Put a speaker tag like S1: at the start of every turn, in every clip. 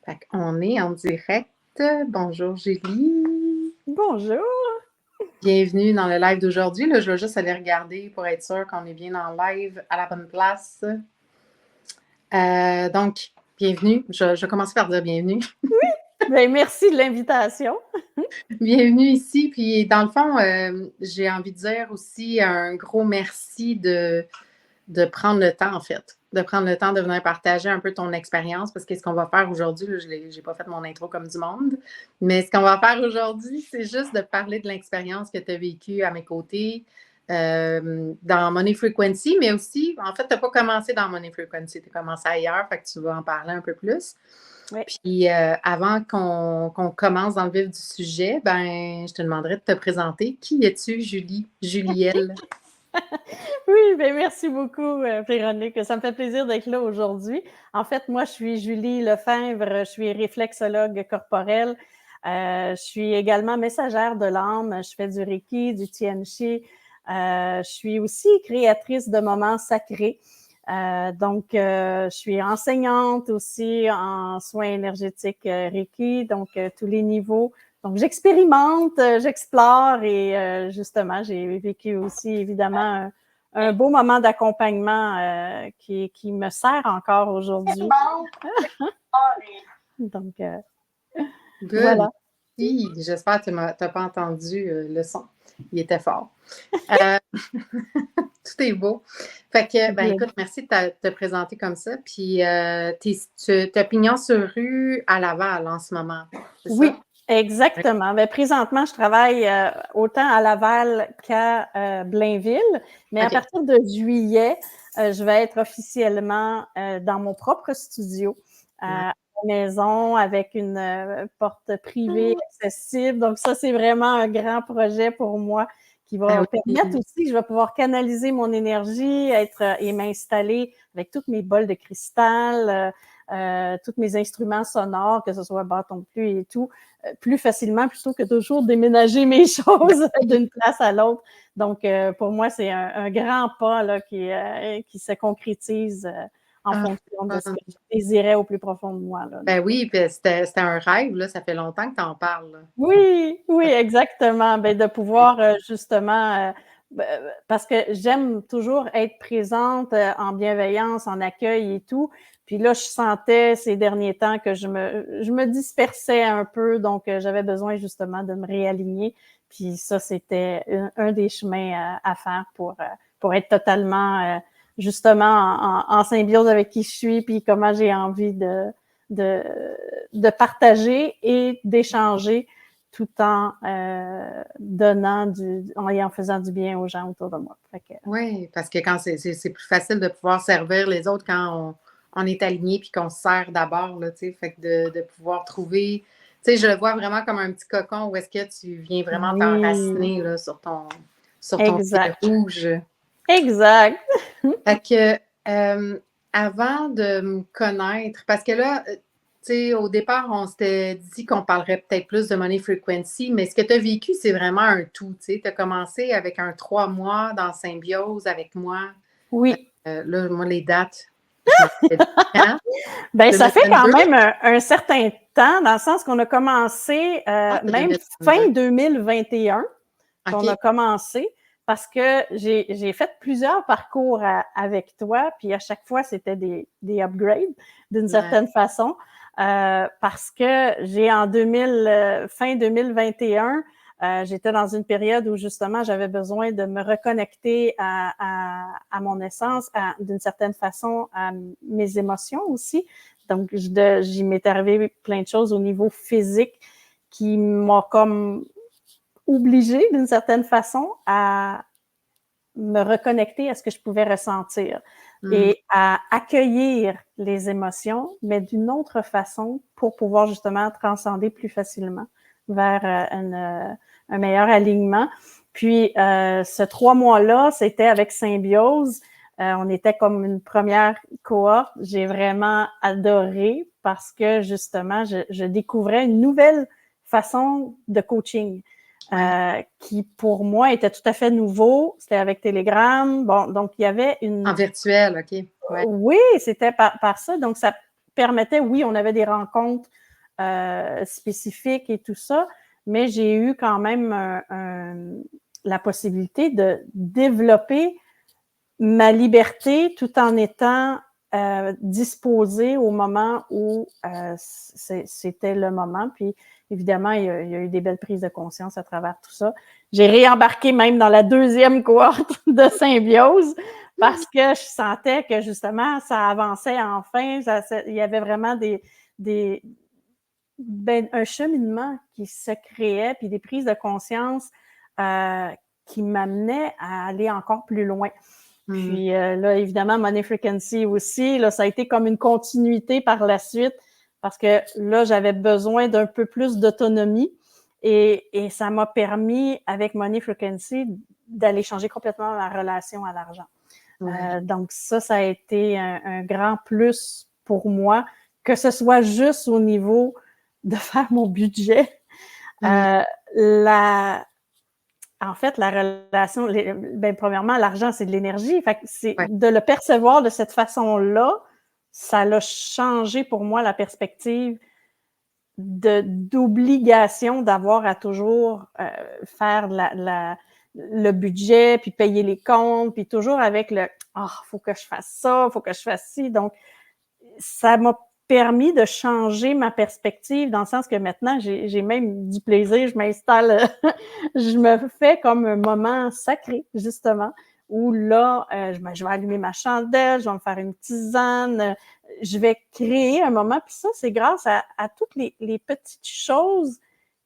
S1: Fait qu'on est en direct. Bonjour Julie.
S2: Bonjour.
S1: Bienvenue dans le live d'aujourd'hui. Là, je vais juste aller regarder pour être sûre qu'on est bien en live à la bonne place. Donc, bienvenue. Je vais commencer par dire bienvenue.
S2: Oui, bien, merci de l'invitation.
S1: Bienvenue ici. Puis, dans le fond, j'ai envie de dire aussi un gros merci de prendre le temps, en fait, de prendre le temps de venir partager un peu ton expérience, parce que ce qu'on va faire aujourd'hui, là, je n'ai pas fait mon intro comme du monde, mais ce qu'on va faire aujourd'hui, c'est juste de parler de l'expérience que tu as vécue à mes côtés dans Money Frequency, mais aussi, en fait, tu n'as pas commencé dans Money Frequency, tu as commencé ailleurs, fait que tu vas en parler un peu plus.
S2: Oui.
S1: Puis, avant qu'on commence dans le vif du sujet, ben, je te demanderais de te présenter. Qui es-tu, Julie? Julielle?
S2: Oui, bien, merci beaucoup, Véronique. Ça me fait plaisir d'être là aujourd'hui. En fait, moi, je suis Julie Lefebvre, je suis réflexologue corporelle. Je suis également messagère de l'âme. Je fais du Reiki, du Tianchi. Je suis aussi créatrice de moments sacrés. Donc, je suis enseignante aussi en soins énergétiques Reiki, donc tous les niveaux. Donc, j'expérimente, j'explore et justement, j'ai vécu aussi évidemment un beau moment d'accompagnement qui me sert encore aujourd'hui. Donc,
S1: Good.
S2: voilà.
S1: Oui, j'espère que tu n'as pas entendu le son. Il était fort. Euh, tout est beau. Fait que, ben écoute, merci de te présenter comme ça. Puis, t'es pignon sur rue à Laval en ce moment, c'est
S2: Oui,
S1: ça?
S2: exactement. Ben, présentement, je travaille autant à Laval qu'à Blainville, mais à
S1: OK.
S2: partir de juillet, je vais être officiellement dans mon propre studio à la maison avec une porte privée accessible. Donc ça, c'est vraiment un grand projet pour moi qui
S1: Ben
S2: va
S1: oui.
S2: permettre aussi que je vais pouvoir canaliser mon énergie et m'installer avec toutes mes bols de cristal, tous mes instruments sonores, que ce soit bâton de pluie et tout, plus facilement plutôt que toujours déménager mes choses d'une place à l'autre. Donc, pour moi, c'est un grand pas là, qui se concrétise en
S1: Ah,
S2: fonction de ce que je désirais au plus profond de moi. Là.
S1: ben oui, puis c'était un rêve, là. Ça fait longtemps que tu en parles, là.
S2: Oui, oui, exactement. Ben, de pouvoir justement, parce que j'aime toujours être présente en bienveillance, en accueil et tout. Puis là, je sentais ces derniers temps que je me dispersais un peu, donc j'avais besoin justement de me réaligner. Puis ça, c'était un des chemins à faire pour être totalement justement en symbiose avec qui je suis, puis comment j'ai envie de, de partager et d'échanger tout en donnant et en faisant du bien aux gens autour de moi.
S1: Oui, parce que quand c'est plus facile de pouvoir servir les autres quand on est aligné puis qu'on se sert d'abord, là, tu sais. Fait que de pouvoir trouver, tu sais, je le vois vraiment comme un petit cocon où est-ce que tu viens vraiment
S2: Oui,
S1: t'enraciner là, sur ton fil
S2: exact.
S1: rouge.
S2: Exact.
S1: Fait que avant de me connaître, parce que là, tu sais, au départ, on s'était dit qu'on parlerait peut-être plus de Money Frequency, mais ce que tu as vécu, c'est vraiment un tout. Tu sais, tu as commencé avec un 3 mois dans Symbiose avec moi.
S2: Oui.
S1: Là, moi, les dates, je m'en rappelle quand?
S2: Ben, ça fait quand
S1: 2022?
S2: même un certain temps, dans le sens qu'on a commencé
S1: Ah, c'est
S2: même fin
S1: 2022.
S2: 2021 qu'on a
S1: OK.
S2: commencé parce que j'ai fait plusieurs parcours avec toi, puis à chaque fois, c'était des upgrades d'une
S1: Ouais.
S2: certaine façon, parce que j'ai fin 2021, j'étais dans une période où justement j'avais besoin de me reconnecter à mon essence, d'une certaine façon à mes émotions aussi. Donc, j'y m'est arrivé plein de choses au niveau physique qui m'ont comme obligée d'une certaine façon à me reconnecter à ce que je pouvais ressentir
S1: Mm.
S2: et à accueillir les émotions, mais d'une autre façon pour pouvoir justement transcender plus facilement vers un meilleur alignement. Puis, ce 3 mois-là, c'était avec Symbiose. On était comme une première cohorte. J'ai vraiment adoré parce que justement, je découvrais une nouvelle façon de coaching.
S1: Ouais.
S2: Qui pour moi était tout à fait nouveau. C'était avec Telegram. Bon, donc il y avait
S1: En
S2: une...
S1: virtuel, OK. Ouais.
S2: Oui, c'était par ça. Donc ça permettait, oui, on avait des rencontres spécifiques et tout ça, mais j'ai eu quand même la possibilité de développer ma liberté tout en étant disposée au moment où c'était le moment. Puis évidemment, il y a eu des belles prises de conscience à travers tout ça. J'ai réembarqué même dans la 2e cohorte de symbiose parce que je sentais que justement, ça avançait enfin. Il y avait vraiment un cheminement qui se créait, puis des prises de conscience qui m'amenaient à aller encore plus loin. Puis là, évidemment, Money Frequency aussi, là, ça a été comme une continuité par la suite parce que là, j'avais besoin d'un peu plus d'autonomie et ça m'a permis, avec Money Frequency, d'aller changer complètement ma relation à l'argent.
S1: Ouais.
S2: Donc ça a été un grand plus pour moi, que ce soit juste au niveau de faire mon budget. En fait, la relation, premièrement, l'argent, c'est de l'énergie. Fait que c'est de le percevoir de cette façon-là, ça l'a changé pour moi la perspective d'obligation d'avoir à toujours faire le budget, puis payer les comptes, puis toujours avec le « Ah, faut que je fasse ça, faut que je fasse ci ». Donc, ça m'a permis de changer ma perspective dans le sens que maintenant, j'ai même du plaisir, je m'installe, je me fais comme un moment sacré, justement, où là, je vais allumer ma chandelle, je vais me faire une tisane, je vais créer un moment, puis ça, c'est grâce à toutes les petites choses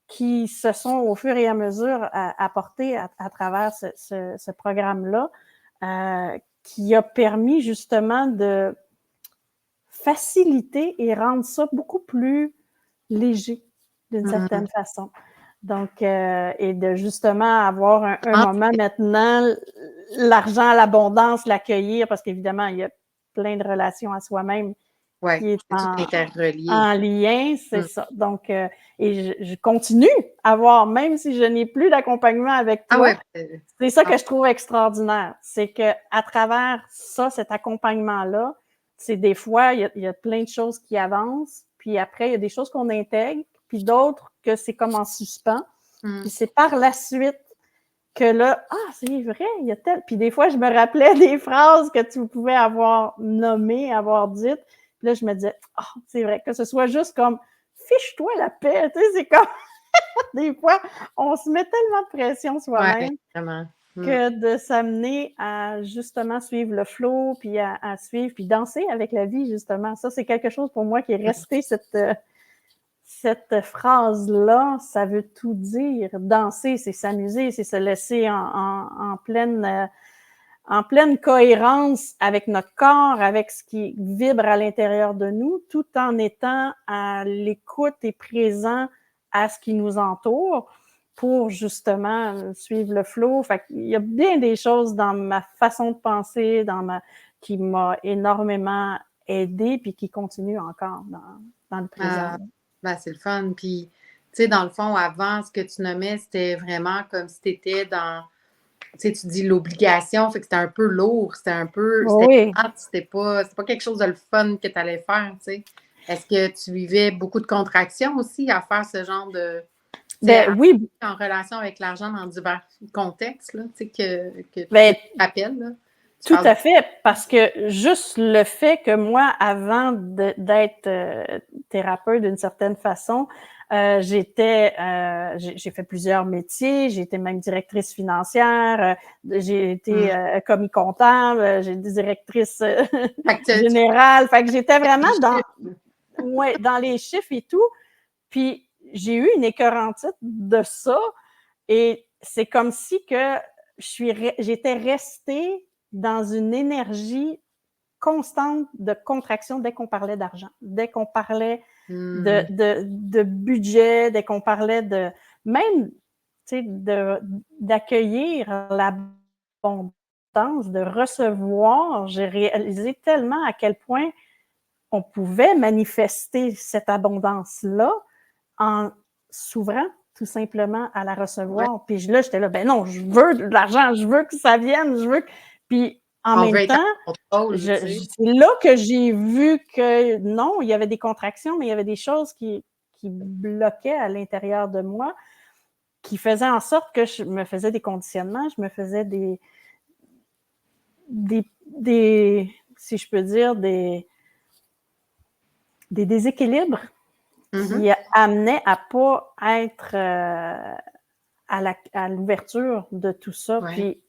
S2: qui se sont au fur et à mesure apportées à travers ce programme-là, qui a permis justement de faciliter et rendre ça beaucoup plus léger d'une certaine façon. Donc, et de justement avoir un moment maintenant, l'argent, l'abondance, l'accueillir, parce qu'évidemment, il y a plein de relations à soi-même qui est en lien, c'est ça. Donc, et je continue à voir, même si je n'ai plus d'accompagnement avec toi, c'est ça que je trouve extraordinaire. C'est qu'à travers ça, cet accompagnement-là, c'est des fois, il y a plein de choses qui avancent, puis après, il y a des choses qu'on intègre, puis d'autres que c'est comme en suspens. Puis c'est par la suite que là, ah, c'est vrai, il y a tel. Puis des fois, je me rappelais des phrases que tu pouvais avoir nommées, avoir dites. Puis là, je me disais, ah, c'est vrai, que ce soit juste comme, fiche-toi la paix. Tu sais, c'est comme, des fois, on se met tellement de pression soi-même que de s'amener à justement suivre le flow, puis à suivre, puis danser avec la vie, justement. Ça, c'est quelque chose pour moi qui est resté cette phrase-là, ça veut tout dire. Danser, c'est s'amuser, c'est se laisser en pleine cohérence avec notre corps, avec ce qui vibre à l'intérieur de nous, tout en étant à l'écoute et présent à ce qui nous entoure pour justement suivre le flow. Fait qu'il y a bien des choses dans ma façon de penser, qui m'a énormément aidée puis qui continue encore dans le présent.
S1: Ben, c'est le fun. Puis, tu sais, dans le fond, avant, ce que tu nommais, c'était vraiment comme si tu étais dans, tu sais, tu dis l'obligation, fait que c'était un peu lourd, c'était un peu, c'était pas quelque chose de le fun que tu allais faire, tu sais. Est-ce que tu vivais beaucoup de contractions aussi à faire ce genre de,
S2: oui.
S1: En relation avec l'argent dans divers contextes, là, tu sais, que tu rappelles, là?
S2: Tout à fait, parce que juste le fait que moi, avant d'être thérapeute d'une certaine façon, j'ai fait plusieurs métiers, j'ai été même directrice financière, j'ai été commis comptable, j'ai été directrice générale, fait que j'étais vraiment dans les chiffres et tout, puis j'ai eu une écœurantite de ça, et c'est comme si que j'étais restée dans une énergie constante de contraction dès qu'on parlait d'argent, dès qu'on parlait de budget, dès qu'on parlait de même, tu sais, d'accueillir l'abondance, de recevoir. J'ai réalisé tellement à quel point on pouvait manifester cette abondance-là en s'ouvrant tout simplement à la recevoir. Puis là, j'étais là, ben non, je veux de l'argent, je veux que ça vienne, je veux que... Puis en
S1: On veut
S2: même
S1: être
S2: temps,
S1: en contrôle, tu sais.
S2: c'est là que j'ai vu que non, il y avait des contractions, mais il y avait des choses qui bloquaient à l'intérieur de moi, qui faisaient en sorte que je me faisais des conditionnements, je me faisais si je peux dire, des déséquilibres qui amenaient à pas être à l'ouverture de tout ça.
S1: Ouais.
S2: Puis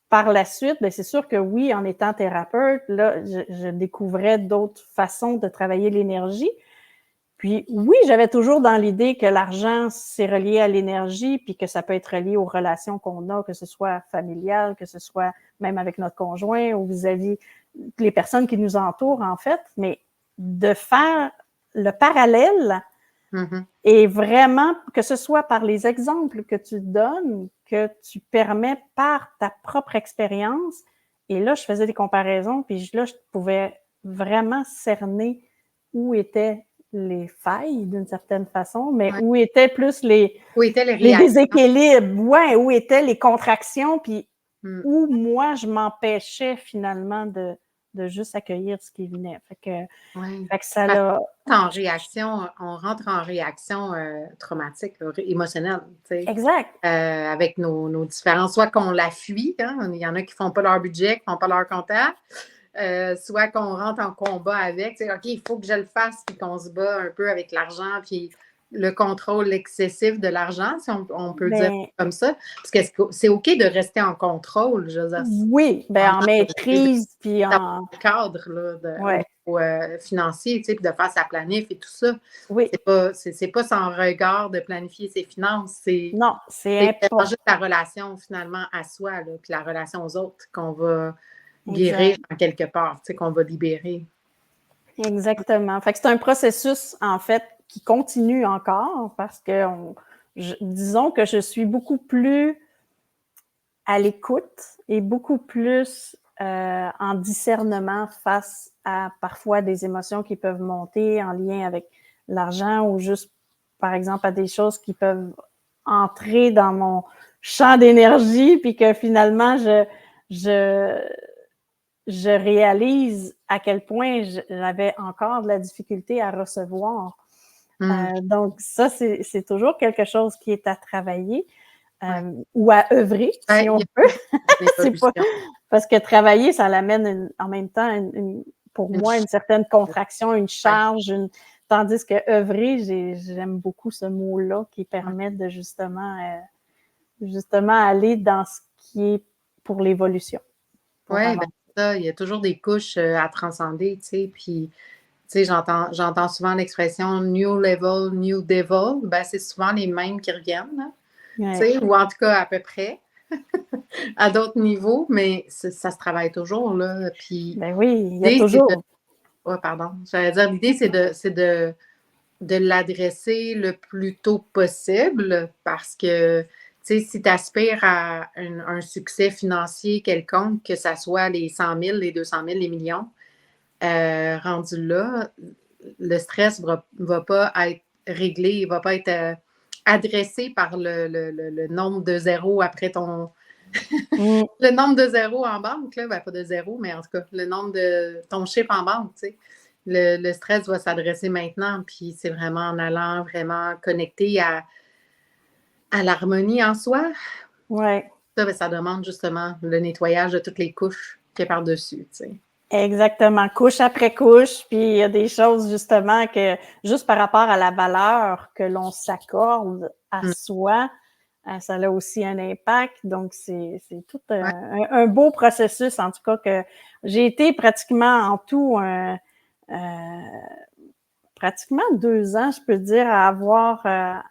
S2: par la suite, ben c'est sûr que oui, en étant thérapeute, là, je découvrais d'autres façons de travailler l'énergie. Puis oui, j'avais toujours dans l'idée que l'argent, c'est relié à l'énergie, puis que ça peut être relié aux relations qu'on a, que ce soit familiales, que ce soit même avec notre conjoint ou vis-à-vis les personnes qui nous entourent, en fait. Mais de faire le parallèle et vraiment, que ce soit par les exemples que tu donnes, que tu permets par ta propre expérience. Et là, je faisais des comparaisons, puis là, je pouvais vraiment cerner où étaient les failles d'une certaine façon, mais
S1: Ouais.
S2: où étaient plus
S1: Où étaient les
S2: les
S1: réactions?
S2: déséquilibres, ouais, où étaient les contractions, puis où moi, je m'empêchais finalement de juste accueillir ce qui venait. Fait que ça l'a...
S1: On rentre en réaction traumatique, là, émotionnelle, tu sais,
S2: Exact.
S1: avec nos différences. Soit qu'on la fuit, hein, il y en a qui font pas leur budget, qui font pas leur comptable, soit qu'on rentre en combat avec, tu sais, OK, il faut que je le fasse, puis qu'on se bat un peu avec l'argent, puis le contrôle excessif de l'argent, si on peut dire
S2: Ben,
S1: comme ça. Parce que c'est OK de rester en contrôle, je veux dire,
S2: oui, ben en maîtrise, puis
S1: d'avoir
S2: en...
S1: un cadre là, au
S2: Ouais,
S1: niveau financier, tu sais, puis de faire sa planif et tout ça.
S2: oui,
S1: C'est pas sans regard de planifier ses finances,
S2: non, c'est
S1: c'est vraiment
S2: important.
S1: juste la relation finalement à soi, là, puis la relation aux autres qu'on va guérir
S2: Exact.
S1: en quelque part, tu sais, qu'on va libérer.
S2: Exactement. Fait que c'est un processus, en fait, qui continue encore parce que, disons que je suis beaucoup plus à l'écoute et beaucoup plus en discernement face à parfois des émotions qui peuvent monter en lien avec l'argent ou juste, par exemple, à des choses qui peuvent entrer dans mon champ d'énergie puis que finalement, je, je réalise à quel point j'avais encore de la difficulté à recevoir. Donc, ça, c'est toujours quelque chose qui est à travailler
S1: Ouais.
S2: ou à œuvrer,
S1: Ouais,
S2: si on
S1: il y
S2: peut.
S1: a une
S2: C'est pas
S1: évolution.
S2: parce que travailler, ça l'amène en même temps, pour
S1: Une
S2: moi, une
S1: ch-
S2: certaine contraction, une
S1: ouais,
S2: charge, tandis que œuvrer, j'aime beaucoup ce mot-là qui
S1: ouais.
S2: permet de justement aller dans ce qui est pour l'évolution, pour
S1: Ouais, ben,
S2: avancer.
S1: c'est ça, il y a toujours des couches à transcender, tu sais, puis tu sais, j'entends souvent l'expression new level, new devil. Ben, c'est souvent les mêmes qui reviennent, là, tu
S2: Ouais.
S1: sais, ou en tout cas à peu près, à d'autres niveaux, mais ça se travaille toujours, là. Puis
S2: Ben oui, il y a
S1: l'idée, c'est de.
S2: toujours.
S1: Ouais, pardon. J'allais dire, l'idée, c'est de l'adresser le plus tôt possible parce que, tu sais, si tu aspires à un succès financier quelconque, que ça soit les 100 000, les 200 000, les millions, rendu là, le stress va pas être réglé, il va pas être adressé par le nombre de zéros après ton.
S2: Mm,
S1: Le nombre de zéros en banque, là, ben, pas de zéros, mais en tout cas, le nombre de ton chiffre en banque, tu sais. Le stress va s'adresser maintenant, puis c'est vraiment en allant vraiment connecter à l'harmonie en soi.
S2: ouais.
S1: Ça, ben, ça demande justement le nettoyage de toutes les couches qu'il y a par-dessus, tu sais.
S2: Exactement, couche après couche, puis il y a des choses justement que, juste par rapport à la valeur que l'on s'accorde à
S1: Mm.
S2: soi, ça a aussi un impact. Donc, c'est tout
S1: Ouais.
S2: un beau processus, en tout cas, que j'ai été pratiquement en tout, pratiquement 2 ans, je peux dire, à avoir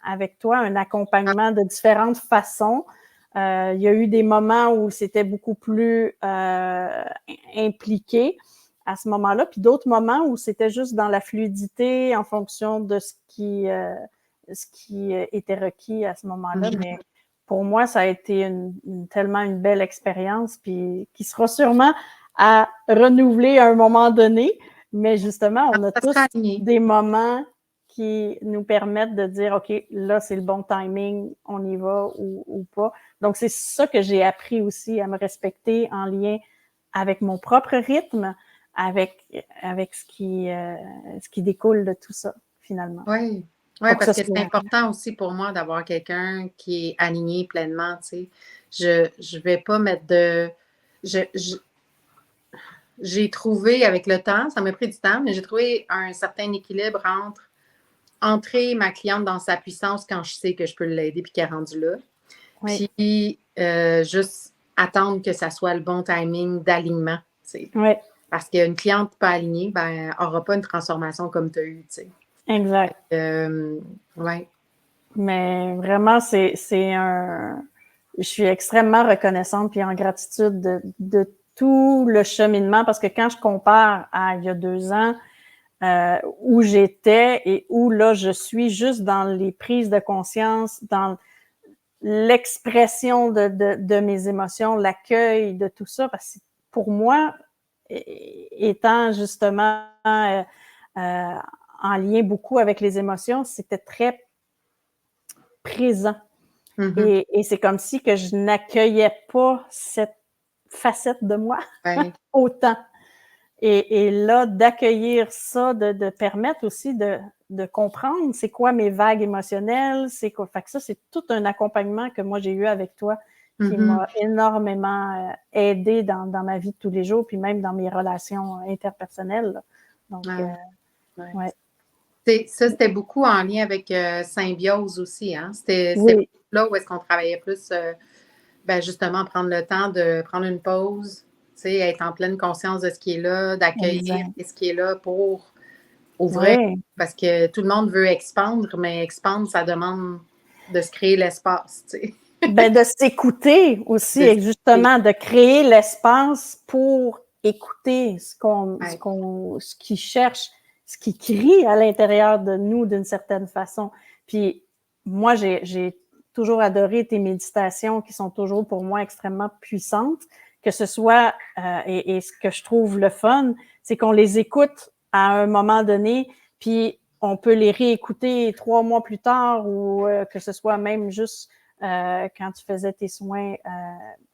S2: avec toi un accompagnement de différentes façons. Il y a eu des moments où c'était beaucoup plus impliqué à ce moment-là, puis d'autres moments où c'était juste dans la fluidité en fonction de ce qui était requis à ce moment-là.
S1: Mhm.
S2: Mais pour moi, ça a été tellement une belle expérience, puis qui sera sûrement à renouveler à un moment donné. Mais justement, on a
S1: Ça sera
S2: tous
S1: aligné.
S2: des moments qui nous permettent de dire, OK, là, c'est le bon timing, on y va ou pas. Donc, c'est ça que j'ai appris aussi, à me respecter en lien avec mon propre rythme, avec ce qui découle de tout ça, finalement.
S1: Oui,
S2: Pour que
S1: parce
S2: ce
S1: que c'est
S2: soit...
S1: important aussi pour moi d'avoir quelqu'un qui est aligné pleinement, tu sais. Je vais pas mettre de... j'ai trouvé avec le temps, ça m'a pris du temps, mais j'ai trouvé un certain équilibre entre entrer ma cliente dans sa puissance quand je sais que je peux l'aider puis qu'elle est rendue là.
S2: Oui.
S1: Puis juste attendre que ça soit le bon timing d'alignement, tu sais.
S2: Oui,
S1: Parce qu'une cliente pas alignée, ben, n'aura pas une transformation comme tu as eu, tu sais.
S2: exact.
S1: Ouais.
S2: Mais vraiment, je suis extrêmement reconnaissante puis en gratitude de tout le cheminement, parce que quand je compare à il y a 2 ans, où j'étais et où là je suis, juste dans les prises de conscience, dans l'expression de mes émotions, l'accueil de tout ça, parce que pour moi, étant justement en lien beaucoup avec les émotions, c'était très présent.
S1: Mm-hmm.
S2: Et c'est comme si que je n'accueillais pas cette facette de moi
S1: Ouais.
S2: autant. Et là, d'accueillir ça, de permettre aussi de comprendre c'est quoi mes vagues émotionnelles, c'est quoi. Fait que ça, c'est tout un accompagnement que moi j'ai eu avec toi qui
S1: Mm-hmm.
S2: m'a énormément aidé dans ma vie de tous les jours, puis même dans mes relations interpersonnelles, là. Donc,
S1: Ouais.
S2: ouais.
S1: Ça, c'était beaucoup en lien avec Symbiose aussi, hein? C'était
S2: Oui,
S1: là où est-ce qu'on travaillait plus, ben justement, prendre le temps de prendre une pause, tu sais, être en pleine conscience de ce qui est là, d'accueillir
S2: exact.
S1: ce qui est là pour ouvrir.
S2: Oui.
S1: Parce que tout le monde veut expandre, mais expandre, ça demande de se créer l'espace, tu sais.
S2: Ben, de s'écouter aussi,
S1: De
S2: et
S1: s'écouter.
S2: justement, de créer l'espace pour écouter
S1: Ouais.
S2: ce qui cherche, ce qui crie à l'intérieur de nous d'une certaine façon. Puis moi, j'ai toujours adoré tes méditations qui sont toujours pour moi extrêmement puissantes, que ce soit, et ce que je trouve le fun, c'est qu'on les écoute à un moment donné, puis on peut les réécouter 3 mois plus tard, ou que ce soit même juste quand tu faisais tes soins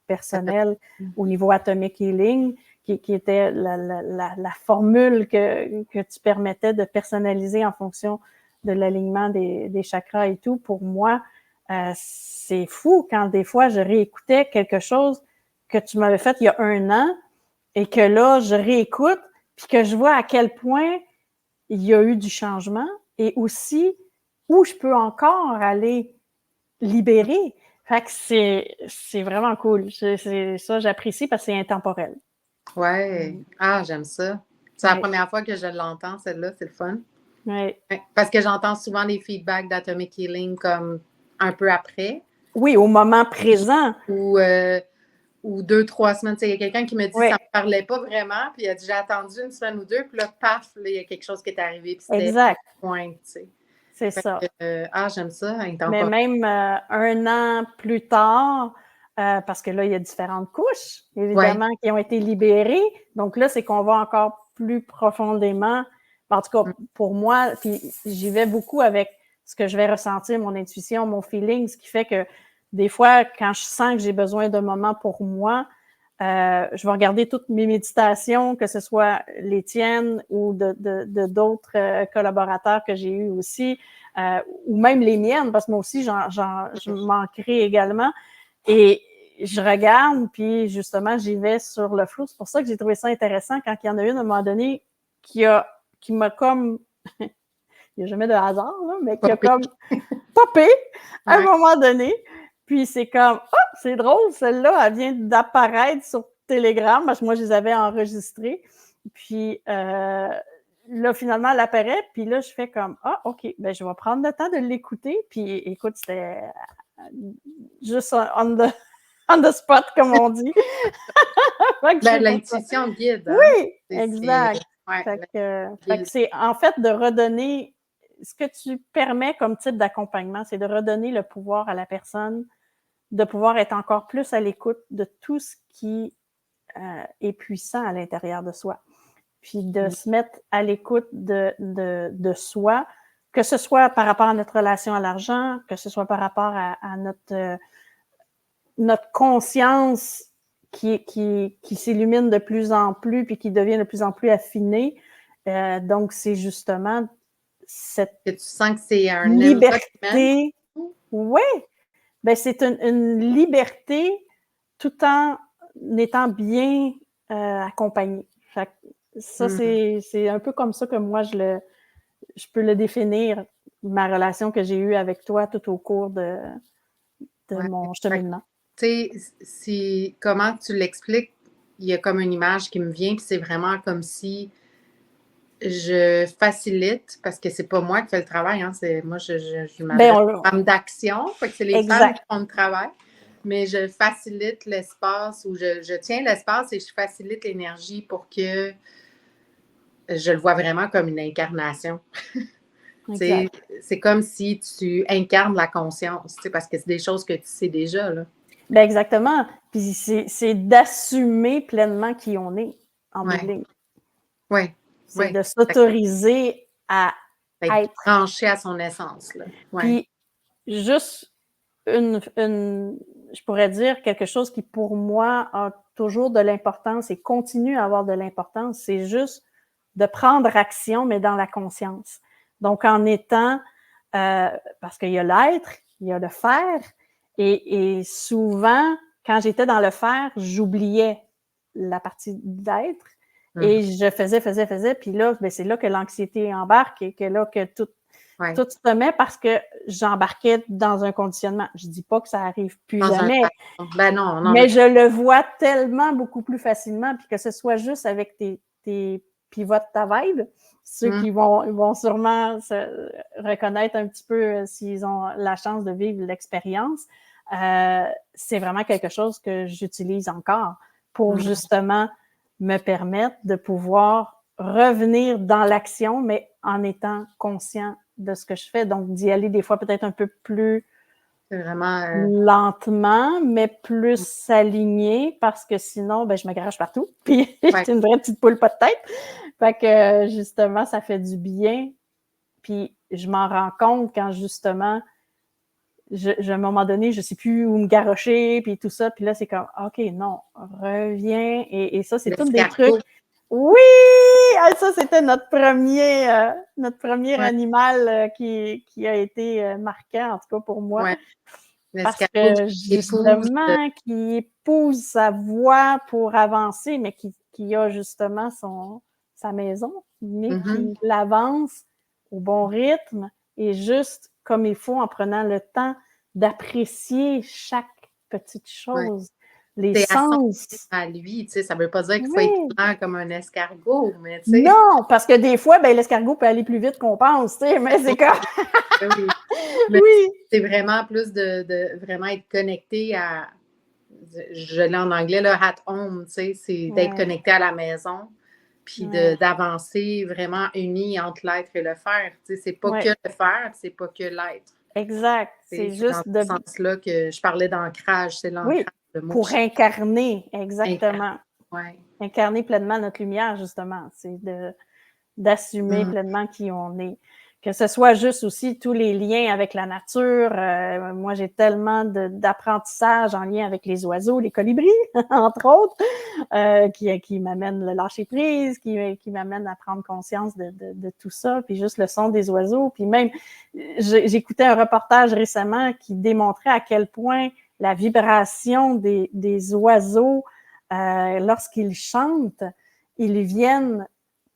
S2: personnels au niveau Atomic Healing, qui était la formule que tu permettais de personnaliser en fonction de l'alignement des chakras et tout. Pour moi, c'est fou quand des fois je réécoutais quelque chose que tu m'avais fait il y a 1 an et que là, je réécoute, puis que je vois à quel point il y a eu du changement et aussi où je peux encore aller libéré. Fait que c'est vraiment cool. Ça, j'apprécie parce que c'est intemporel.
S1: Ouais. Ah, j'aime ça. C'est la
S2: Ouais.
S1: première fois que je l'entends, celle-là, c'est le fun.
S2: Ouais.
S1: Ouais. Parce que j'entends souvent les feedbacks d'Atomic Healing comme un peu après.
S2: Oui, au moment présent.
S1: Ou, ou 2, 3 semaines. Tu sais, il y a quelqu'un qui me dit ça
S2: Oui,
S1: ne me parlait pas vraiment, puis il a dit j'ai attendu 1 semaine ou 2, puis là, paf, là, il y a quelque chose qui est arrivé, puis c'était
S2: exact.
S1: point, tu sais.
S2: C'est
S1: Fait
S2: ça.
S1: que, j'aime ça,
S2: Mais
S1: intemporel.
S2: même 1 an plus tard, parce que là, il y a différentes couches,
S1: Ouais.
S2: évidemment, qui ont été libérées. Donc là, c'est qu'on va encore plus profondément. En tout cas, pour moi, puis j'y vais beaucoup avec ce que je vais ressentir, mon intuition, mon feeling, ce qui fait que des fois, quand je sens que j'ai besoin d'un moment pour moi, je vais regarder toutes mes méditations, que ce soit les tiennes ou de d'autres collaborateurs que j'ai eus aussi, ou même les miennes, parce que moi aussi, je m'en crée également. Et je regarde, puis justement, j'y vais sur le flou. C'est pour ça que j'ai trouvé ça intéressant quand il y en a une à un moment donné qui m'a comme, il n'y a jamais de hasard, là, mais qui a
S1: Popé.
S2: comme popé à un
S1: Ouais.
S2: moment donné. Puis c'est comme, oh, c'est drôle, celle-là, elle vient d'apparaître sur Telegram, parce que moi, je les avais enregistrées. Puis là, finalement, elle apparaît, puis là, je fais comme, ah, OK, ben je vais prendre le temps de l'écouter. Puis écoute, c'était juste on the spot, comme on dit. Fait que
S1: Ben,
S2: j'ai trouvé ça.
S1: l'intuition guide, hein?
S2: Oui,
S1: C'est
S2: exact.
S1: ouais,
S2: Fait que c'est en fait de redonner ce que tu permets comme type d'accompagnement, c'est de redonner le pouvoir à la personne, de pouvoir être encore plus à l'écoute de tout ce qui est puissant à l'intérieur de soi. Puis de se mettre à l'écoute de soi, que ce soit par rapport à notre relation à l'argent, que ce soit par rapport à notre conscience qui s'illumine de plus en plus, puis qui devient de plus en plus affiné. Donc, c'est justement cette
S1: Que tu sens que c'est un
S2: liberté. Oui, ben c'est une liberté tout en étant bien accompagné. Fait que ça, c'est un peu comme ça que moi, je peux le définir, ma relation que j'ai eue avec toi tout au cours de mon cheminement.
S1: Tu sais, comment tu l'expliques, il y a comme une image qui me vient, puis c'est vraiment comme si je facilite, parce que c'est pas moi qui fais le travail, hein, moi, je m'adresse aux femmes d'action, fait que c'est les femmes qui font le travail, mais je facilite l'espace, ou je tiens l'espace et je facilite l'énergie pour que je le vois vraiment comme une incarnation. C'est comme si tu incarnes la conscience, parce que c'est des choses que tu sais déjà, là.
S2: Ben exactement. Puis c'est d'assumer pleinement qui on est en bout de ligne.
S1: Oui.
S2: C'est de s'autoriser à être
S1: branché à son essence, là.
S2: Puis juste je pourrais dire quelque chose qui pour moi a toujours de l'importance et continue à avoir de l'importance, c'est juste de prendre action, mais dans la conscience. Donc en étant, parce qu'il y a l'être, il y a le faire, et souvent, quand j'étais dans le faire, j'oubliais la partie d'être et je faisais, puis là, ben, c'est là que l'anxiété embarque et que là que tout se met parce que j'embarquais dans un conditionnement. Je dis pas que ça arrive plus jamais,
S1: non,
S2: mais je le vois tellement beaucoup plus facilement, puis que ce soit juste avec tes pivots de ta vibe, ceux qui vont sûrement se reconnaître un petit peu s'ils ont la chance de vivre l'expérience, c'est vraiment quelque chose que j'utilise encore pour justement me permettre de pouvoir revenir dans l'action, mais en étant conscient de ce que je fais. Donc, d'y aller des fois peut-être un peu plus lentement, mais plus aligné, parce que sinon, ben, je me garage partout. Puis, j'étais une vraie petite poule pas de tête. Fait que, justement, ça fait du bien. Puis, je m'en rends compte quand, justement, à un moment donné, je sais plus où me garrocher, puis tout ça. Puis là, c'est comme, OK, non, reviens. Et ça, c'est tous des trucs. Oui! Ça, c'était notre premier animal qui a été marquant, en tout cas pour moi. Parce que, justement, qui épouse sa voie pour avancer, mais qui a justement sa maison, mais qui l'avance au bon rythme et juste comme il faut en prenant le temps d'apprécier chaque petite chose. Les sens.
S1: À lui, tu sais, ça veut pas dire qu'il faut être lent comme un escargot, mais tu sais.
S2: Non, parce que des fois, ben, l'escargot peut aller plus vite qu'on pense, tu sais, mais c'est comme...
S1: oui. C'est vraiment plus de vraiment être connecté à, je l'ai en anglais, là, at home, tu sais, c'est d'être connecté à la maison, puis d'avancer vraiment uni entre l'être et le faire. Tu sais, c'est pas que le faire, c'est pas que l'être.
S2: Exact. C'est juste
S1: dans ce sens-là que je parlais d'ancrage, c'est l'ancrage.
S2: Oui, pour incarner, exactement. Incarner pleinement notre lumière, justement. C'est d'assumer pleinement qui on est. Que ce soit juste aussi tous les liens avec la nature. Moi, j'ai tellement d'apprentissage en lien avec les oiseaux, les colibris, entre autres, qui m'amènent le lâcher-prise, qui m'amènent à prendre conscience de tout ça, puis juste le son des oiseaux. Puis même, j'écoutais un reportage récemment qui démontrait à quel point la vibration des oiseaux, lorsqu'ils chantent, ils viennent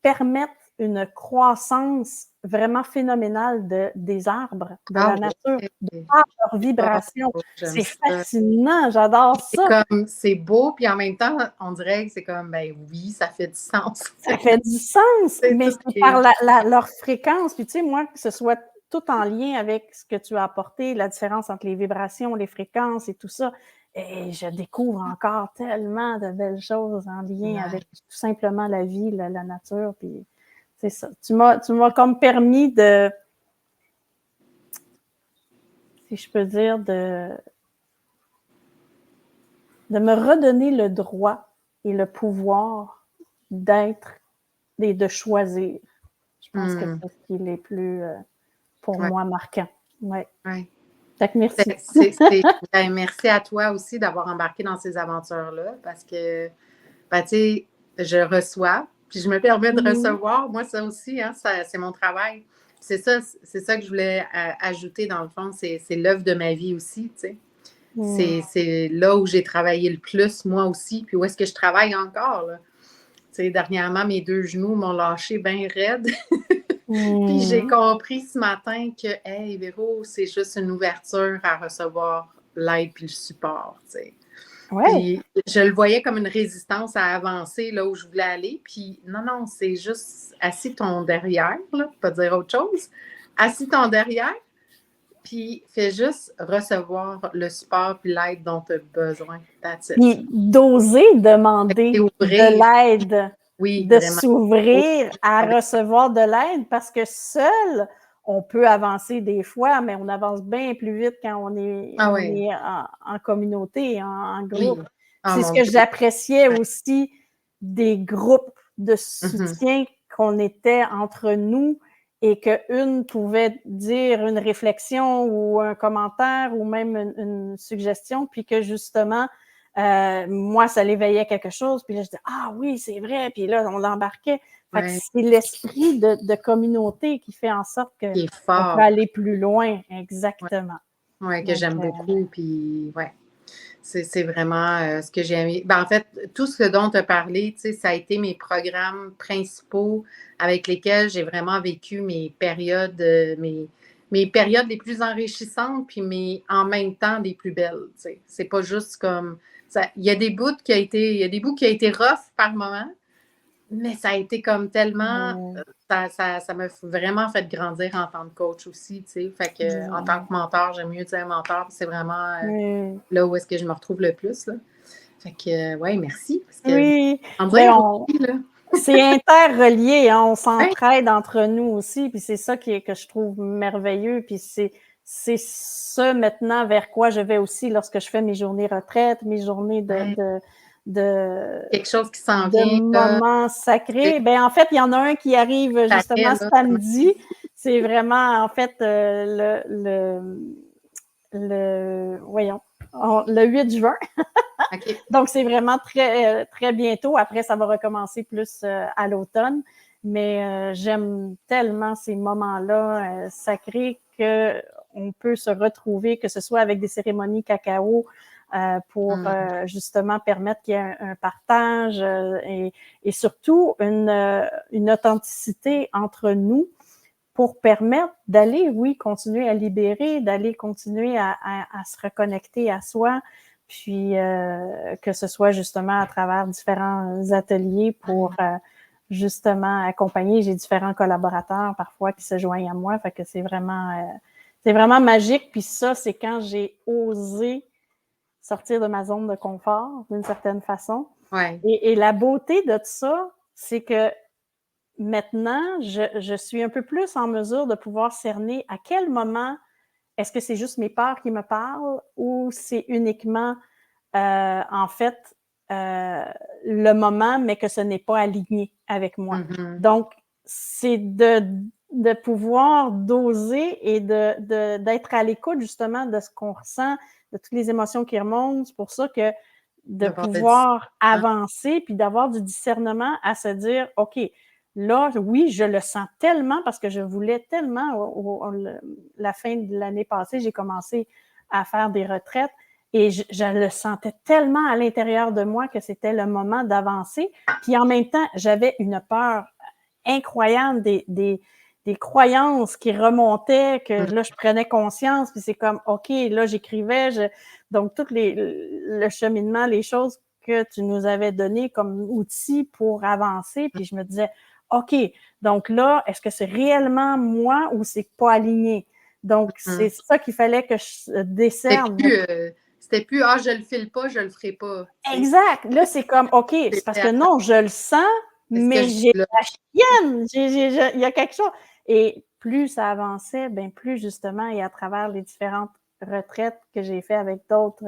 S2: permettre une croissance vraiment phénoménale des arbres, de la nature, de par leur vibration. C'est fascinant, j'adore ça.
S1: C'est beau, puis en même temps, on dirait que c'est comme, ben oui, ça fait du sens.
S2: Ça fait du sens, mais c'est par leur fréquence. Puis tu sais, moi, que ce soit tout en lien avec ce que tu as apporté, la différence entre les vibrations, les fréquences et tout ça, et je découvre encore tellement de belles choses en lien avec tout simplement la vie, la nature, puis c'est ça. Tu m'as comme permis de, si je peux dire, de me redonner le droit et le pouvoir d'être et de choisir. Je pense que c'est ce qui est le plus, pour moi, marquant.
S1: Oui.
S2: Fait que merci.
S1: Ben, merci à toi aussi d'avoir embarqué dans ces aventures-là parce que, ben, tu sais, je reçois, puis je me permets de
S2: Mhm.
S1: recevoir. Moi, ça aussi, hein, c'est mon travail. C'est ça que je voulais ajouter dans le fond, c'est l'œuvre de ma vie aussi, tu sais. C'est là où j'ai travaillé le plus, moi aussi, puis où est-ce que je travaille encore, là. Tu sais, dernièrement, mes 2 genoux m'ont lâché bien raide. Puis j'ai compris ce matin que, hey, Véro, c'est juste une ouverture à recevoir l'aide puis le support, tu sais.
S2: Ouais.
S1: Puis je le voyais comme une résistance à avancer là où je voulais aller. Puis non, c'est juste assis ton derrière, là, pour pas dire autre chose. Assis ton derrière, puis fais juste recevoir le support puis l'aide dont tu as besoin. That's it.
S2: Puis d'oser demander de
S1: Ouvrir.
S2: l'aide,
S1: Oui,
S2: de
S1: vraiment.
S2: s'ouvrir à recevoir de l'aide parce que seul, on peut avancer des fois, mais on avance bien plus vite quand on est,
S1: Ah
S2: on
S1: ouais.
S2: est en communauté, en
S1: Oui.
S2: groupe.
S1: Oh
S2: C'est ce
S1: mon
S2: que
S1: Dieu.
S2: j'appréciais aussi des groupes de
S1: Mhm.
S2: soutien qu'on était entre nous et qu'une pouvait dire une réflexion ou un commentaire ou même une suggestion, puis que justement, moi, ça l'éveillait quelque chose, puis là, je disais, ah oui, c'est vrai, puis là, on l'embarquait. Fait que
S1: Ouais.
S2: c'est l'esprit de communauté qui fait en sorte
S1: Qui est
S2: qu'on peut
S1: fort.
S2: aller plus loin,
S1: Ouais,
S2: exactement.
S1: ouais, que
S2: Donc,
S1: j'aime beaucoup. Puis, ouais, c'est vraiment ce que j'ai aimé. Ben, en fait, tout ce dont tu as parlé, tu sais, ça a été mes programmes principaux avec lesquels j'ai vraiment vécu mes périodes les plus enrichissantes, puis en même temps les plus belles. Tu sais. C'est pas juste comme. Il y a des bouts il y a des bouts qui ont été rough par moment, mais ça a été comme tellement. Ça m'a vraiment fait grandir en tant que coach aussi, tu sais. Fait que, en tant que mentor, j'aime mieux dire mentor, c'est vraiment là où est-ce que je me retrouve le plus, là. Fait que, ouais, merci. Parce que,
S2: oui,
S1: en
S2: ben
S1: dire aussi, là.
S2: c'est interrelié, hein, on
S1: Ouais.
S2: s'entraide entre nous aussi, puis c'est ça que je trouve merveilleux, puis c'est ce maintenant vers quoi je vais aussi lorsque je fais mes journées retraite, mes journées
S1: Ouais.
S2: de,
S1: Quelque chose qui s'en
S2: de
S1: vient, là.
S2: moments sacrés. Ben en fait, il y en a un qui arrive
S1: Ça
S2: justement
S1: fait, là.
S2: samedi. C'est vraiment en fait voyons, le 8 juin.
S1: OK.
S2: Donc, c'est vraiment très, très bientôt. Après, ça va recommencer plus à l'automne. Mais j'aime tellement ces moments-là sacrés qu'on peut se retrouver, que ce soit avec des cérémonies cacao pour justement permettre qu'il y ait un partage et surtout une authenticité entre nous pour permettre d'aller, oui, continuer à libérer, d'aller continuer à se reconnecter à soi, puis que ce soit justement à travers différents ateliers pour justement accompagner. J'ai différents collaborateurs parfois qui se joignent à moi, fait que c'est vraiment magique. Puis ça, c'est quand j'ai osé sortir de ma zone de confort d'une certaine façon.
S1: Ouais.
S2: Et la beauté de ça, c'est que maintenant, je suis un peu plus en mesure de pouvoir cerner à quel moment est-ce que c'est juste mes peurs qui me parlent ou c'est uniquement, en fait, le moment, mais que ce n'est pas aligné avec moi.
S1: Mhm.
S2: Donc, c'est de pouvoir doser et d'être à l'écoute justement de ce qu'on ressent, de toutes les émotions qui remontent. C'est pour ça que de
S1: D'avoir le
S2: pouvoir
S1: discernement.
S2: avancer puis d'avoir du discernement à se dire, OK, là, oui, je le sens tellement parce que je voulais tellement, la fin de l'année passée, j'ai commencé à faire des retraites et je le sentais tellement à l'intérieur de moi que c'était le moment d'avancer. Puis en même temps, j'avais une peur incroyable des croyances qui remontaient, que là, je prenais conscience, puis c'est comme, OK, là, j'écrivais, donc tout le cheminement, les choses que tu nous avais données comme outils pour avancer, puis je me disais, OK, donc là, est-ce que c'est réellement moi ou c'est pas aligné? Donc, c'est ça qu'il fallait que je décerne.
S1: C'était plus, ah, je le file pas, je le ferai pas. Tu sais.
S2: Exact. Là, c'est comme, OK, c'est parce que non, je le sens,
S1: Est-ce que
S2: mais
S1: je
S2: j'ai
S1: bloque?
S2: la chienne. Il y a quelque chose. Et plus ça avançait, ben plus justement, et à travers les différentes retraites que j'ai fait avec d'autres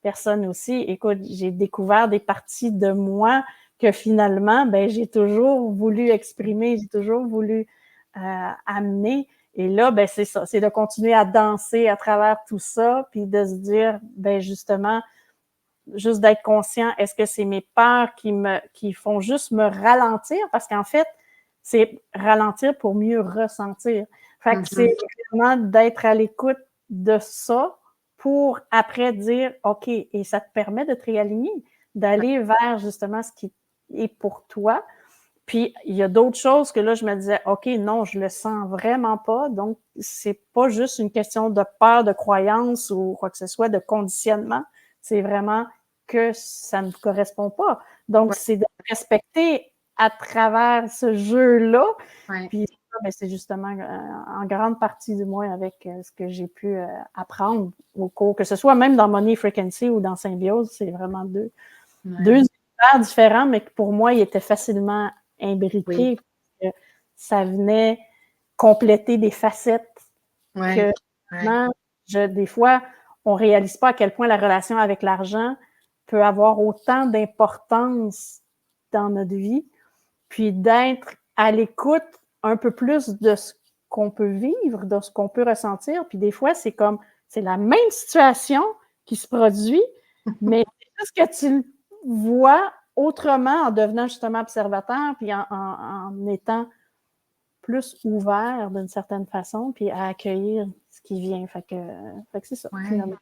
S2: personnes aussi, écoute, j'ai découvert des parties de moi que finalement, ben j'ai toujours voulu exprimer, j'ai toujours voulu amener. Et là, ben c'est ça, c'est de continuer à danser à travers tout ça, puis de se dire, ben justement, juste d'être conscient, est-ce que c'est mes peurs qui font juste me ralentir? Parce qu'en fait, c'est ralentir pour mieux ressentir. Fait que c'est vraiment d'être à l'écoute de ça pour après dire, OK, et ça te permet de te réaligner, d'aller vers justement ce qui est pour toi. Puis, il y a d'autres choses que là, je me disais, OK, non, je le sens vraiment pas. Donc, c'est pas juste une question de peur, de croyance ou quoi que ce soit, de conditionnement. C'est vraiment que ça ne correspond pas. Donc, c'est de respecter à travers ce jeu-là. Puis, ben, c'est justement en grande partie du moins avec ce que j'ai pu apprendre au cours, que ce soit même dans Money Frequency ou dans Symbiose, c'est vraiment deux univers différents, mais que pour moi, ils étaient facilement imbriqués. Parce que ça venait compléter des facettes que des fois, on ne réalise pas à quel point la relation avec l'argent peut avoir autant d'importance dans notre vie, puis d'être à l'écoute un peu plus de ce qu'on peut vivre, de ce qu'on peut ressentir. Puis des fois, c'est la même situation qui se produit, mais c'est juste que tu le vois autrement en devenant justement observateur, puis en étant plus ouvert d'une certaine façon, puis à accueillir ce qui vient. Fait que c'est ça, finalement.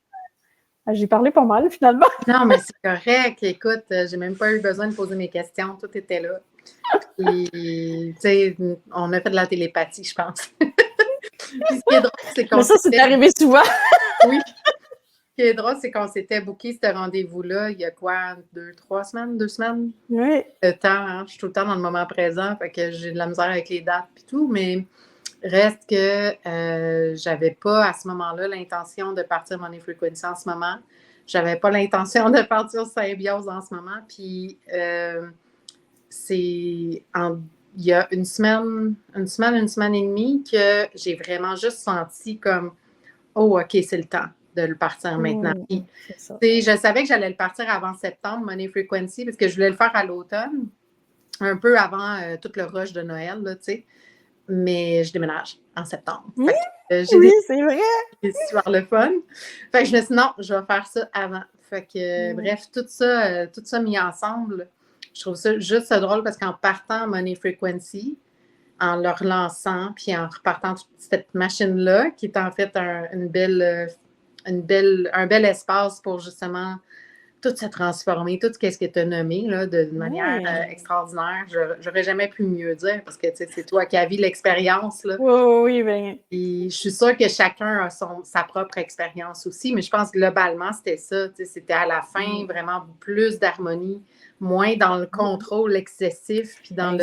S2: J'ai parlé pas mal, finalement.
S1: Non, mais c'est correct. Écoute, j'ai même pas eu besoin de poser mes questions. Tout était là. Puis, tu sais, on a fait de la télépathie, je pense. Puis, ce qui est drôle, c'est qu'on...
S2: Mais ça, c'est arrivé souvent.
S1: Oui. Ce qui est drôle, c'est qu'on s'était booké ce rendez-vous-là il y a quoi, 2 semaines?
S2: Oui.
S1: Le temps, hein? Je suis tout le temps dans le moment présent, fait que j'ai de la misère avec les dates et tout, mais reste que j'avais pas à ce moment-là l'intention de partir Money Frequency en ce moment. J'avais pas l'intention de partir Symbiose en ce moment, puis il y a une semaine et demie que j'ai vraiment juste senti comme « Oh, OK, c'est le temps de le partir maintenant. » Je savais que j'allais le partir avant septembre, Money Frequency, parce que je voulais le faire à l'automne, un peu avant tout le rush de Noël, là, tu sais. Mais je déménage en septembre.
S2: Oui, c'est vrai!
S1: C'est super le fun. Fait que je me suis dit, non, je vais faire ça avant. Fait que, bref, tout ça mis ensemble, je trouve ça juste drôle parce qu'en partant Money Frequency, en le relançant, puis en repartant toute cette machine-là, qui est en fait un bel espace pour justement tout se transformer, tout ce que tu as nommé là, de manière extraordinaire. J'aurais jamais pu mieux dire parce que c'est toi qui as vu l'expérience.
S2: Oui, bien.
S1: Et je suis sûre que chacun a sa propre expérience aussi, mais je pense que globalement, c'était ça. C'était à la fin vraiment plus d'harmonie, moins dans le contrôle excessif, puis dans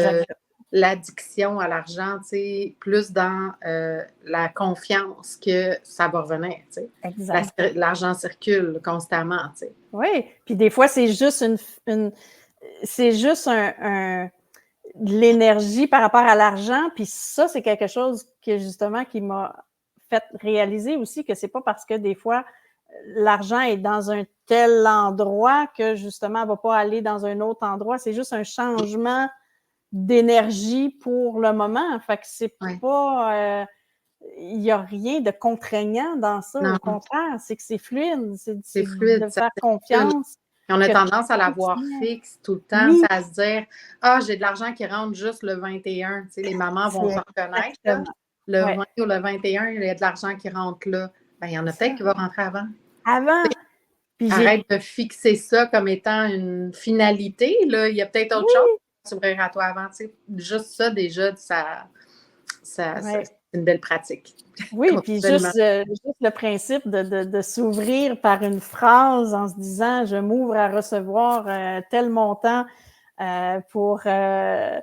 S1: l'addiction à l'argent, plus dans la confiance que ça va revenir. L'argent circule constamment.
S2: Oui, puis des fois, c'est juste c'est juste de l'énergie par rapport à l'argent, puis ça, c'est quelque chose justement qui m'a fait réaliser aussi que c'est pas parce que des fois, l'argent est dans un tel endroit que justement, elle va pas aller dans un autre endroit. C'est juste un changement d'énergie pour le moment. Fait que c'est pas... il n'y a rien de contraignant dans ça.
S1: Non.
S2: Au contraire, c'est que c'est fluide.
S1: C'est fluide.
S2: De faire confiance.
S1: Et on a tendance à l'avoir fixe tout le temps, à se dire « Ah, j'ai de l'argent qui rentre juste le 21. » Tu sais, les mamans vont s'en reconnaître. Le 20 ou le 21, il y a de l'argent qui rentre là. Ben, il y en a peut-être qui va rentrer avant.
S2: Puis
S1: arrête de fixer ça comme étant une finalité. Là. Il y a peut-être autre chose qui s'ouvrir à toi avant. Tu sais. Juste ça, déjà, c'est une belle pratique.
S2: Oui, puis juste le principe de s'ouvrir par une phrase en se disant « Je m'ouvre à recevoir tel montant pour... peu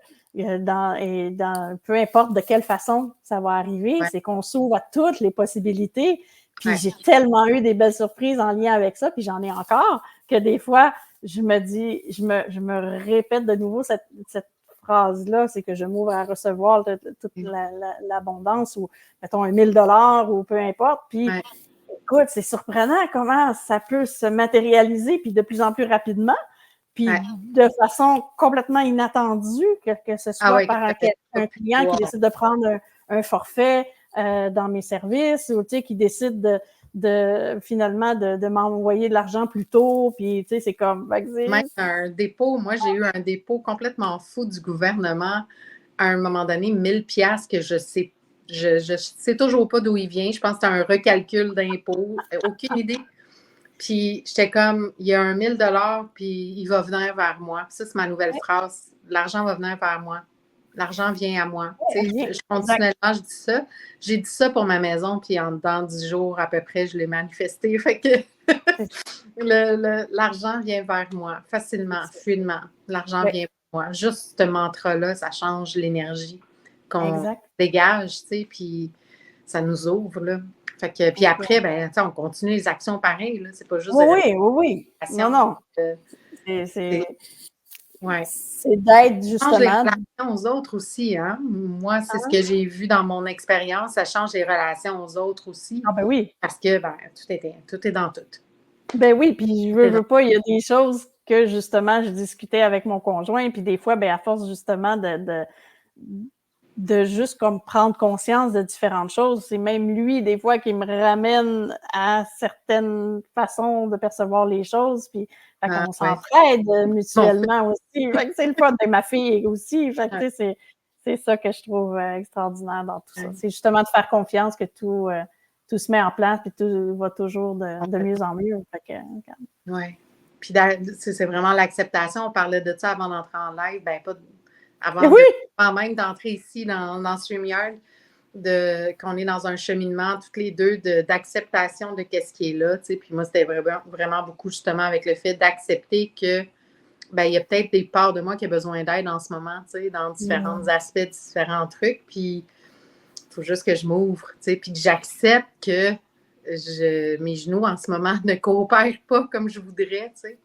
S2: importe de quelle façon ça va arriver, c'est qu'on s'ouvre à toutes les possibilités. Puis j'ai tellement eu des belles surprises en lien avec ça, puis j'en ai encore, que des fois, je me dis, je me répète de nouveau cette phrase-là, c'est que je m'ouvre à recevoir toute l'abondance, ou mettons 1 000 $ ou peu importe. Puis écoute, c'est surprenant comment ça peut se matérialiser, puis de plus en plus rapidement, puis de façon complètement inattendue, que ce soit par un client qui décide de prendre un forfait dans mes services ou, tu sais, qui décident finalement de m'envoyer de l'argent plus tôt, puis, tu sais, c'est comme...
S1: Même un dépôt, moi, j'ai eu un dépôt complètement fou du gouvernement à un moment donné, 1000$ que je sais toujours pas d'où il vient. Je pense que c'est un recalcul d'impôt. Aucune idée. Puis j'étais comme, il y a 1000$, puis il va venir vers moi. Ça, c'est ma nouvelle phrase. L'argent va venir vers moi. L'argent vient à moi. Tu sais, continuellement, je dis ça. J'ai dit ça pour ma maison, puis en dedans 10 jours à peu près, je l'ai manifesté. Fait que l'argent vient vers moi facilement, fluidement. L'argent vient vers moi. Juste ce mantra-là, ça change l'énergie qu'on dégage, tu sais, puis ça nous ouvre, là. Fait que, puis après, ben, on continue les actions pareilles, là. C'est pas juste...
S2: Oui. Non. C'est d'être justement...
S1: Ça change les relations aux autres aussi, hein? Moi, c'est ce que j'ai vu dans mon expérience. Ça change les relations aux autres aussi.
S2: Ah ben oui.
S1: Parce que, ben, tout est dans tout.
S2: Ben oui, puis je veux pas, il y a des choses que, justement, je discutais avec mon conjoint, puis des fois, ben à force, justement, de juste comme prendre conscience de différentes choses, c'est même lui, des fois, qui me ramène à certaines façons de percevoir les choses, puis fait qu'on s'entraide mutuellement aussi. Fait que c'est le fun de ma fille aussi. Fait que, tu sais, c'est ça que je trouve extraordinaire dans tout ça. C'est justement de faire confiance que tout se met en place, puis tout va toujours de mieux en mieux.
S1: Oui. Puis c'est vraiment l'acceptation. On parlait de ça avant d'entrer en live. Ben, pas avant même d'entrer ici dans StreamYard, qu'on est dans un cheminement toutes les deux d'acceptation de qu'est-ce qui est là. Tu sais. Puis moi, c'était vraiment beaucoup justement avec le fait d'accepter que ben, il y a peut-être des parts de moi qui ont besoin d'aide en ce moment, tu sais, dans différents aspects, différents trucs. Puis il faut juste que je m'ouvre, tu sais, puis que j'accepte que mes genoux en ce moment ne coopèrent pas comme je voudrais, tu sais.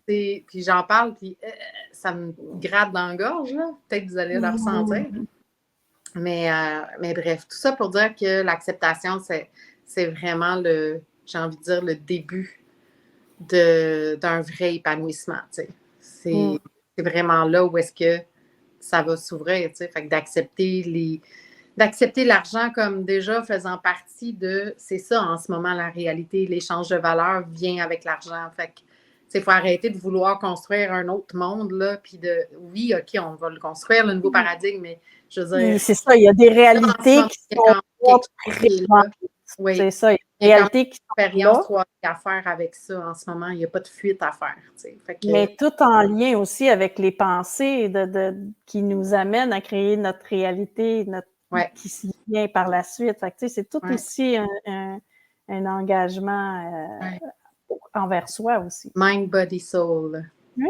S1: Puis j'en parle, puis ça me gratte dans la gorge, là. Peut-être que vous allez le ressentir. Mais bref, tout ça pour dire que l'acceptation, c'est vraiment j'ai envie de dire, le début d'un vrai épanouissement, tu sais. C'est vraiment là où est-ce que ça va s'ouvrir, tu sais. Fait que d'accepter l'argent comme déjà faisant partie c'est ça en ce moment la réalité. L'échange de valeur vient avec l'argent. Fait que, il faut arrêter de vouloir construire un autre monde, là, puis oui, OK, on va le construire, le nouveau paradigme, mais je veux dire...
S2: C'est ça, il y a des réalités qui sont
S1: là. Oui.
S2: C'est ça, il
S1: y a
S2: des réalités qui sont
S1: expérience à faire avec ça en ce moment. Il n'y a pas de fuite à faire. Fait que...
S2: Mais tout en lien aussi avec les pensées qui nous amènent à créer notre réalité, qui s'y vient par la suite. Fait que, c'est tout aussi un engagement envers soi aussi.
S1: Mind, body, soul.
S2: Oui,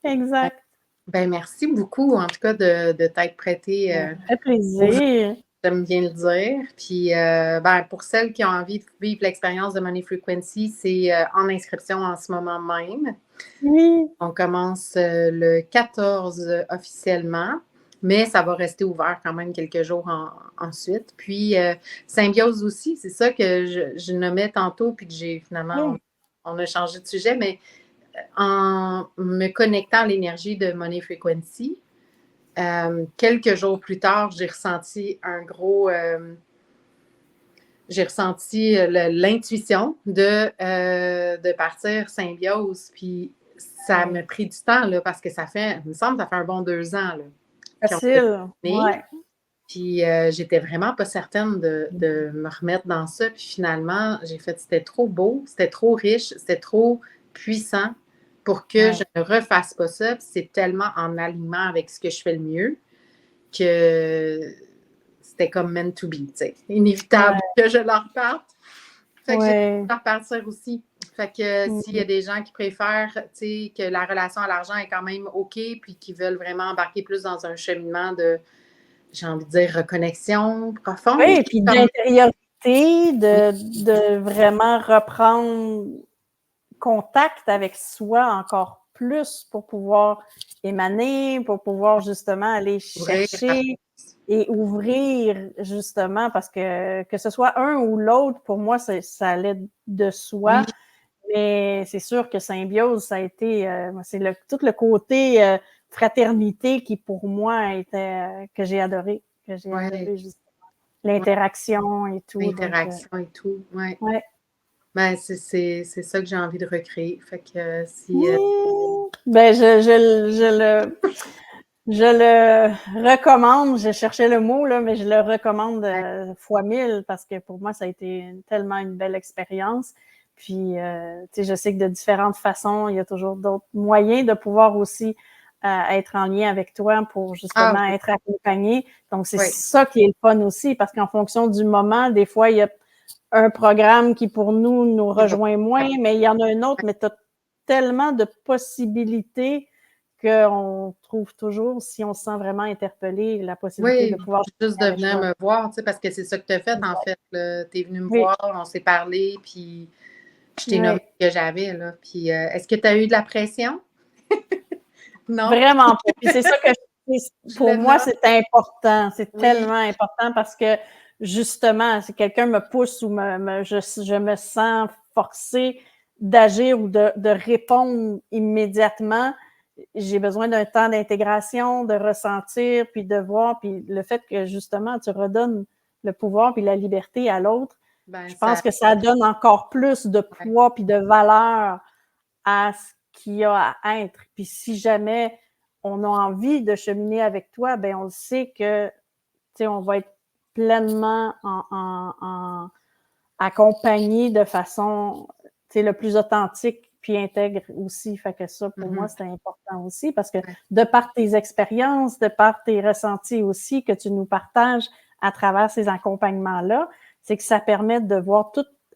S2: exact.
S1: Ben, merci beaucoup, en tout cas, de t'être prêté.
S2: Ça fait plaisir.
S1: J'aime bien le dire. Puis, pour celles qui ont envie de vivre l'expérience de Money Frequency, c'est en inscription en ce moment même.
S2: Oui.
S1: On commence le 14 officiellement, mais ça va rester ouvert quand même quelques jours ensuite. Puis, Symbiose aussi, c'est ça que je nommais tantôt, puis que j'ai finalement, on a changé de sujet, mais en me connectant à l'énergie de Money Frequency, quelques jours plus tard, j'ai ressenti l'intuition de partir Symbiose. Puis ça m'a pris du temps, là, parce que il me semble que ça fait un bon 2 ans. Là,
S2: facile, ouais.
S1: Puis j'étais vraiment pas certaine de me remettre dans ça. Puis finalement, j'ai fait, c'était trop beau, c'était trop riche, c'était trop puissant pour que je ne refasse pas ça. Puis c'est tellement en alignement avec ce que je fais le mieux que c'était comme meant to be, tu sais. Inévitable que je leur parte. Fait que j'ai pu leur partir aussi. Fait que s'il y a des gens qui préfèrent, tu sais, que la relation à l'argent est quand même OK, puis qui veulent vraiment embarquer plus dans un cheminement de, j'ai envie de dire, reconnexion profonde.
S2: Oui, puis d'intériorité, de vraiment reprendre contact avec soi encore plus pour pouvoir émaner, pour pouvoir justement aller chercher et ouvrir justement, parce que ce soit un ou l'autre, pour moi, ça allait de soi. Oui. Mais c'est sûr que Symbiose, ça a été, c'est tout le côté fraternité qui pour moi était, que j'ai adoré justement. l'interaction et tout.
S1: L'interaction et tout, ouais.
S2: Ouais.
S1: Ben, c'est ça que j'ai envie de recréer. Fait que si.
S2: Ben, je le recommande. Je cherchais le mot, là, mais je le recommande fois 1000 parce que pour moi, ça a été tellement une belle expérience. Puis, tu sais, je sais que de différentes façons, il y a toujours d'autres moyens de pouvoir aussi être en lien avec toi pour justement être accompagné. Donc, c'est ça qui est le fun aussi parce qu'en fonction du moment, des fois, il y a un programme qui, pour nous rejoint moins, mais il y en a un autre, mais tu as tellement de possibilités qu'on trouve toujours, si on se sent vraiment interpellé, la possibilité de pouvoir...
S1: juste de venir me voir, tu sais, parce que c'est ça que tu as fait, en fait. Tu es venu me voir, on s'est parlé, puis je t'ai nommé ce que j'avais, là. Puis, est-ce que tu as eu de la pression? Non?
S2: Vraiment pas. Puis c'est ça que pour moi, c'est important. C'est tellement important parce que, justement, si quelqu'un me pousse ou je me sens forcée d'agir ou de répondre immédiatement, j'ai besoin d'un temps d'intégration, de ressentir, puis de voir. Puis le fait que, justement, tu redonnes le pouvoir puis la liberté à l'autre, je pense que ça donne encore plus de poids puis de valeur à ce qu'il y a à être. Puis si jamais on a envie de cheminer avec toi, ben on le sait que, tu sais, on va être pleinement accompagné de façon, tu sais, le plus authentique puis intègre aussi. Fait que ça, pour moi, c'est important aussi parce que de par tes expériences, de par tes ressentis aussi que tu nous partages à travers ces accompagnements-là, c'est que ça permet de voir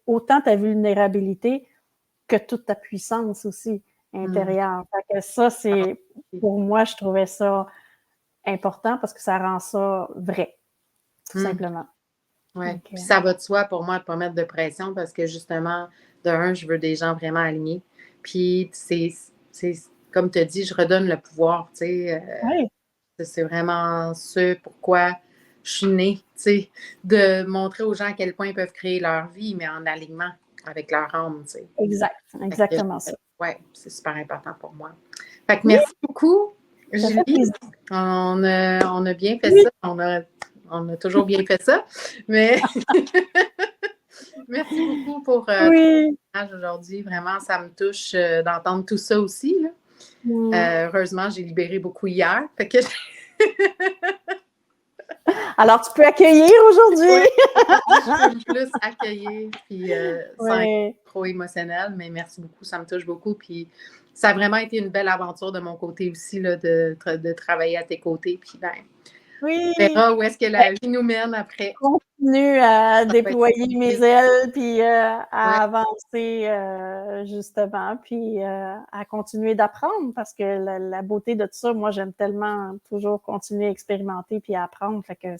S2: autant ta vulnérabilité que toute ta puissance aussi intérieure. Fait que ça, c'est, pour moi, je trouvais ça important parce que ça rend ça vrai, tout simplement.
S1: Oui, puis ça va de soi pour moi de ne pas mettre de pression parce que justement, de un, je veux des gens vraiment alignés. Puis c'est comme tu as dit, je redonne le pouvoir, tu sais. C'est vraiment ce pourquoi je suis née, tu sais, de montrer aux gens à quel point ils peuvent créer leur vie, mais en alignement avec leur âme, tu sais.
S2: Exact, exactement ça.
S1: Oui, c'est super important pour moi. Fait que merci beaucoup, Julie. On a bien fait ça. On a toujours bien fait ça. Mais merci beaucoup pour ton message aujourd'hui. Vraiment, ça me touche d'entendre tout ça aussi, là. Heureusement, j'ai libéré beaucoup hier. Fait que
S2: alors, tu peux accueillir aujourd'hui.
S1: Je peux plus accueillir, puis sans être trop émotionnel, mais merci beaucoup, ça me touche beaucoup. Puis ça a vraiment été une belle aventure de mon côté aussi, là, de travailler à tes côtés. Puis on verra où est-ce que la vie nous mène après.
S2: Continue à déployer mes ailes, puis à avancer justement, puis à continuer d'apprendre parce que la beauté de tout ça, moi, j'aime tellement toujours continuer à expérimenter puis à apprendre. Fait que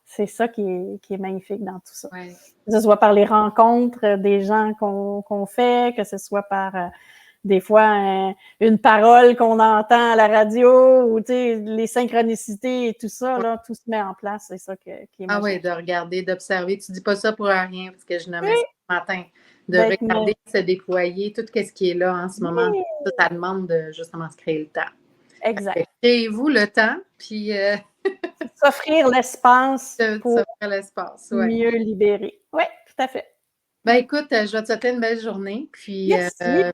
S2: c'est ça qui est magnifique dans tout ça. Que ce soit par les rencontres des gens qu'on fait, que ce soit par... des fois, une parole qu'on entend à la radio ou les synchronicités et tout ça, là, tout se met en place. C'est ça qui est magique.
S1: Ah oui, de regarder, d'observer. Tu ne dis pas ça pour rien, parce que je nommais ça ce matin. De regarder se déployer, tout ce qui est là en ce moment. Ça demande de justement se créer le temps.
S2: Exact.
S1: Créez-vous le temps, puis...
S2: s'offrir l'espace pour
S1: mieux
S2: libérer. Oui, tout à fait.
S1: Ben écoute, je vais te souhaiter une belle journée, puis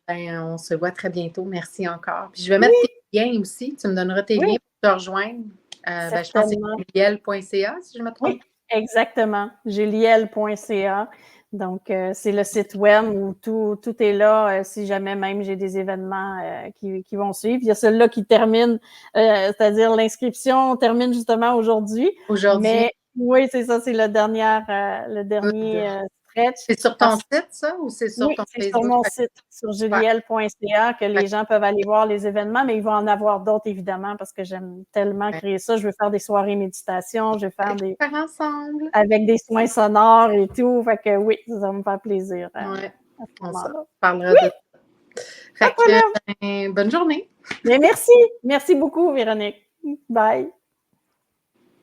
S1: on se voit très bientôt. Merci encore. Puis je vais mettre tes liens aussi. Tu me donneras tes liens pour te rejoindre. Je pense que c'est juliel.ca, si je me trompe.
S2: Oui, exactement. juliel.ca. Donc, c'est le site web où tout est là. Si jamais même j'ai des événements qui vont suivre. Il y a celui-là qui termine, c'est-à-dire l'inscription termine justement aujourd'hui. Mais oui, c'est ça, c'est le dernier stretch.
S1: C'est sur ton site, ça, ou c'est sur ton
S2: c'est
S1: Facebook?
S2: sur mon site, sur juliel.ca, que les gens peuvent aller voir les événements, mais ils vont en avoir d'autres, évidemment, parce que j'aime tellement créer ça. Je veux faire des soirées méditation, je vais faire
S1: ensemble.
S2: Avec des soins sonores et tout. Fait que oui, ça va me faire plaisir.
S1: On parlera de ça. Fait que, bonne journée.
S2: Mais merci. Merci beaucoup, Véronique. Bye.